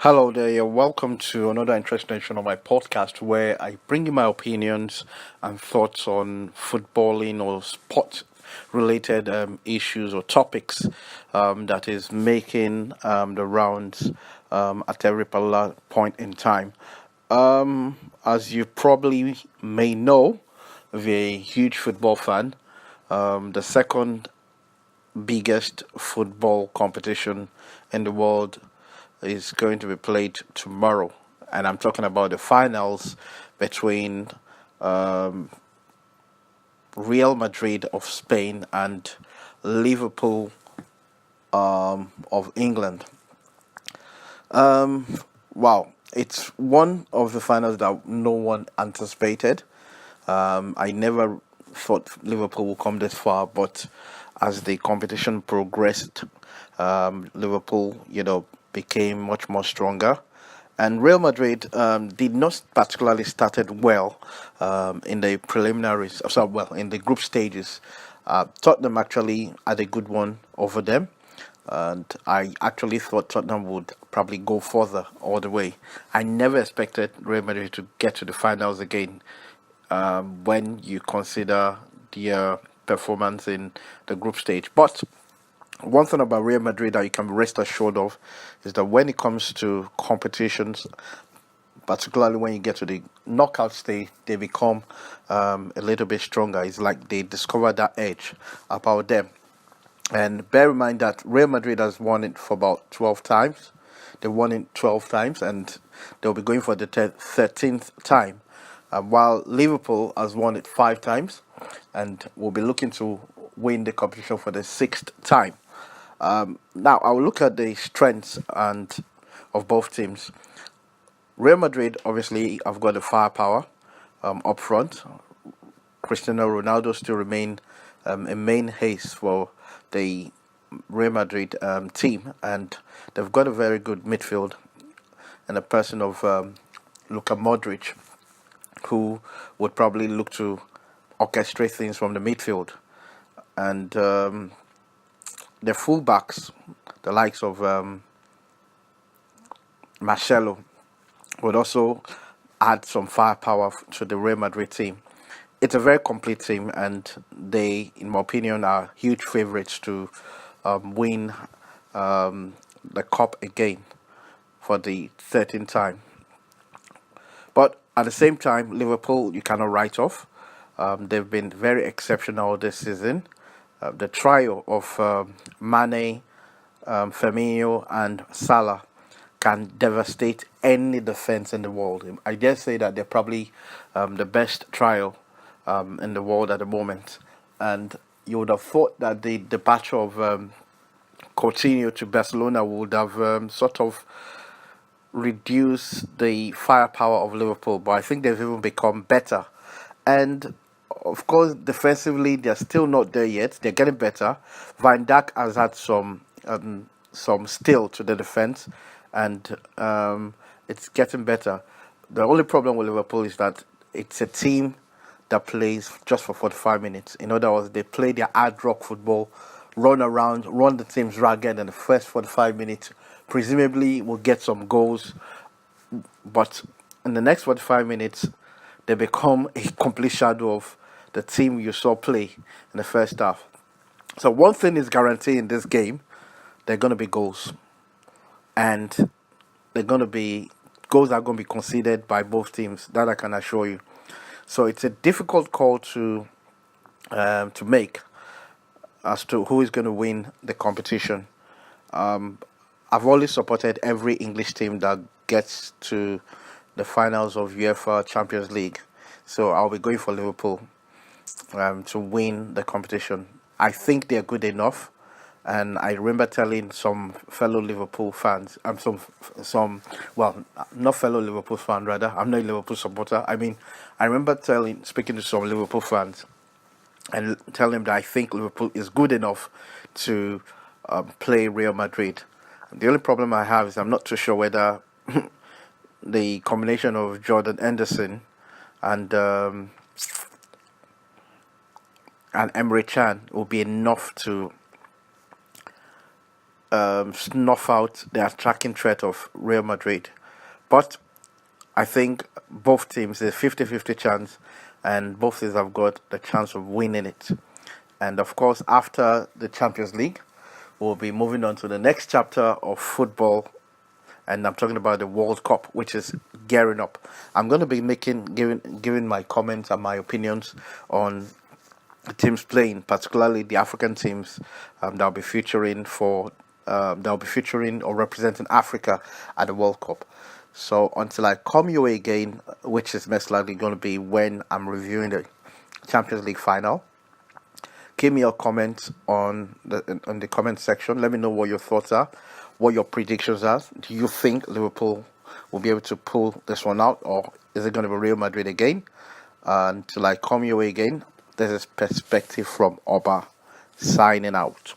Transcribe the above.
Hello there, you're welcome to another interesting edition of my podcast where I bring you my opinions and thoughts on footballing or sport related issues or topics that is making the rounds at every particular point in time. As you probably may know, I'm a huge football fan. The second biggest football competition in the world is going to be played tomorrow, and I'm talking about the finals between um, Real Madrid of Spain and Liverpool of England. Wow, it's one of the finals that no one anticipated. I never thought Liverpool would come this far, but as the competition progressed, Liverpool, became much more stronger. And Real Madrid did not particularly started well in the preliminaries, in the group stages. Tottenham actually had a good one over them, and I actually thought Tottenham would probably go further all the way. I never expected Real Madrid to get to the finals again when you consider their performance in the group stage. But one thing about Real Madrid that you can rest assured of is that when it comes to competitions, particularly when you get to the knockout stage, they become a little bit stronger. It's like they discover that edge about them. And bear in mind that Real Madrid has won it for about 12 times. They won it 12 times, and they'll be going for the 13th time. While Liverpool has won it 5 times, and will be looking to win the competition for the sixth time. Now, I'll look at the strengths and of both teams. Real Madrid, obviously, have got the firepower up front. Cristiano Ronaldo still remain a main ace for the Real Madrid team, and they've got a very good midfield and a person of Luka Modric, who would probably look to orchestrate things from the midfield. And the fullbacks, the likes of Marcelo, would also add some firepower to the Real Madrid team. It's a very complete team, and they, in my opinion, are huge favorites to win the cup again for the 13th time. But at the same time, Liverpool, you cannot write off. They've been very exceptional this season. The trio of Mane, Firmino, and Salah can devastate any defense in the world. I dare say that they're probably the best trio in the world at the moment. And you would have thought that the departure of Coutinho to Barcelona would have sort of reduced the firepower of Liverpool, but I think they've even become better. And of course, defensively, they're still not there yet. They're getting better. Van Dijk has had some steel to the defense, and it's getting better. The only problem with Liverpool is that it's a team that plays just for 45 minutes. In other words, they play their hard rock football, run around, run the teams ragged in the first 45 minutes. Presumably, will get some goals, but in the next 45 minutes, they become a complete shadow of the team you saw play in the first half. So one thing is guaranteed in this game: there are going to be goals, and they're going to be goals are going to be conceded by both teams. That I can assure you. So it's a difficult call to make as to who is going to win the competition. I've always supported every English team that gets to the finals of UEFA Champions League, so I'll be going for Liverpool to win the competition. I think they're good enough, and I remember telling some fellow Liverpool fans, not fellow Liverpool fan rather. I'm not a Liverpool supporter. I remember speaking to some Liverpool fans, and telling them that I think Liverpool is good enough to play Real Madrid. The only problem I have is I'm not too sure whether the combination of Jordan Henderson and Emre Can will be enough to snuff out the attacking threat of Real Madrid. But I think both teams, there's 50-50 chance, and both teams have got the chance of winning it. And of course, after the Champions League, we'll be moving on to the next chapter of football, and I'm talking about the World Cup, which is gearing up. I'm going to be giving my comments and my opinions on the teams playing, particularly the African teams that'll be featuring or representing Africa at the World Cup. So until I come your way again, which is most likely going to be when I'm reviewing the Champions League final, give me your comments on the comment section. Let me know what your thoughts are, what your predictions are. Do you think Liverpool will be able to pull this one out, or is it going to be Real Madrid again? Until I come your way again, this is Perspective from Oba, signing out.